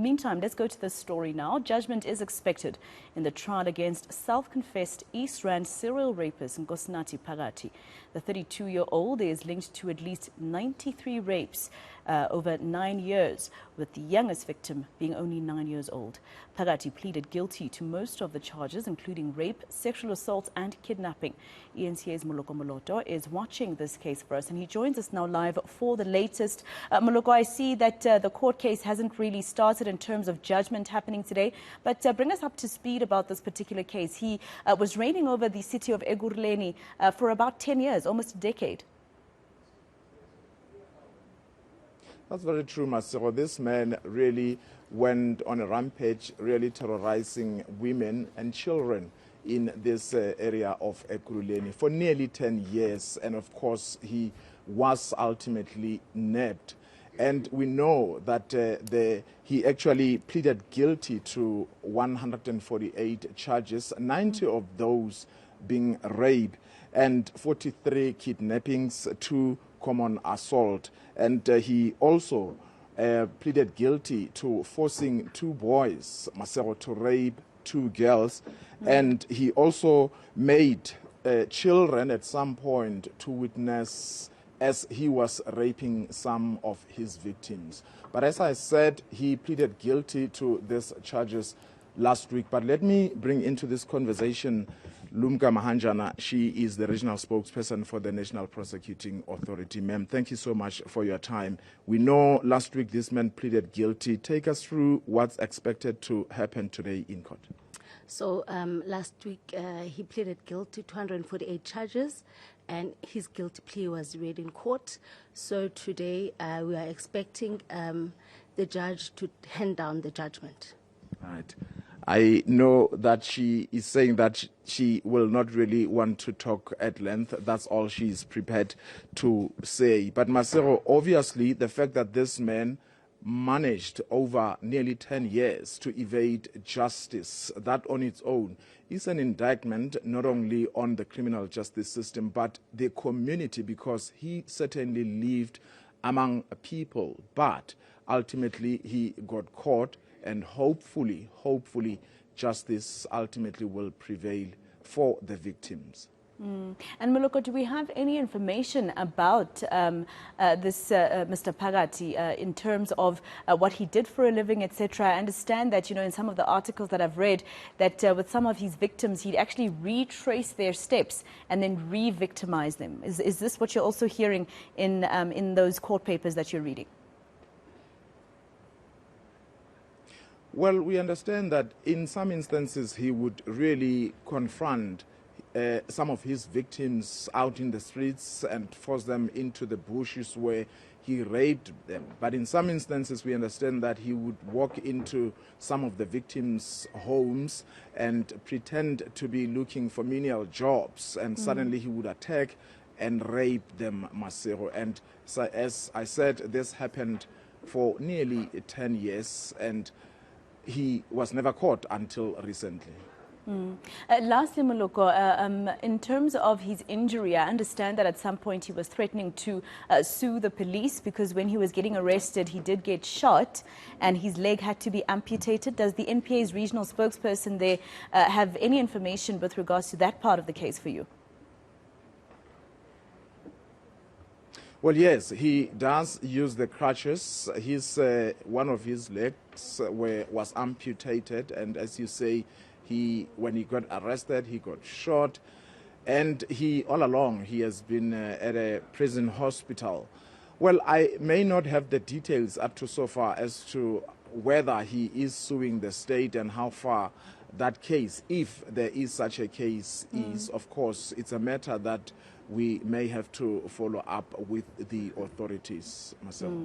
meantime, let's go to this story now. Judgment is expected in the trial against self-confessed East Rand serial rapist Nkosinathi Phakathi. The 32-year-old is linked to at least 93 rapes over 9 years, with the youngest victim being only 9 years old. Phakathi pleaded guilty to most of the charges, including rape, sexual assault and kidnapping. eNCA's Moloko Moloto is watching this case for us, and he joins us now live for the latest. Moloko, I see that the court case hasn't really started in terms of judgment happening today, but bring us up to speed about this particular case. He was reigning over the city of Ekurhuleni for about 10 years, almost a decade. That's very true, Masero. This man really went on a rampage, really terrorizing women and children in this area of Ekurhuleni for nearly 10 years. And of course, he was ultimately nabbed. And we know that he actually pleaded guilty to 148 charges, 90 of those being rape and 43 kidnappings, 2 common assault. And he also pleaded guilty to forcing 2 boys, Masero, to rape 2 girls. And he also made children at some point to witness as he was raping some of his victims. But as I said, he pleaded guilty to these charges last week. But let me bring into this conversation Lumka Mahanjana. She is the regional spokesperson for the National Prosecuting Authority. Ma'am, thank you so much for your time. We know last week this man pleaded guilty. Take us through what's expected to happen today in court. So last week he pleaded guilty to 248 charges, and his guilty plea was read in court. So today we are expecting the judge to hand down the judgment. Right. I know that she is saying that she will not really want to talk at length. That's all she is prepared to say. But Masero, obviously, the fact that this man managed over nearly 10 years to evade justice, that on its own is an indictment not only on the criminal justice system, but the community, because he certainly lived among people. But ultimately, he got caught. And hopefully, justice ultimately will prevail for the victims. And Moloko, do we have any information about this Mr. Phakathi in terms of what he did for a living, etc.? I understand that, in some of the articles that I've read, that with some of his victims, he'd actually retrace their steps and then re-victimize them. Is this what you're also hearing in those court papers that you're reading? Well, we understand that in some instances he would really confront some of his victims out in the streets and force them into the bushes where he raped them. But in some instances we understand that he would walk into some of the victims' homes and pretend to be looking for menial jobs, and suddenly he would attack and rape them, Masero. And so, as I said, this happened for nearly 10 years, and he was never caught until recently. Lastly, Moloko, in terms of his injury, I understand that at some point he was threatening to sue the police because when he was getting arrested, he did get shot and his leg had to be amputated. Does the NPA's regional spokesperson there have any information with regards to that part of the case for you? Well, yes, he does use the crutches. One of his legs was amputated, and as you say, when he got arrested, he got shot, and all along he has been at a prison hospital. Well, I may not have the details up to so far as to whether he is suing the state and how far that case, if there is such a case, is. Of course, it's a matter that we may have to follow up with the authorities, Marcel.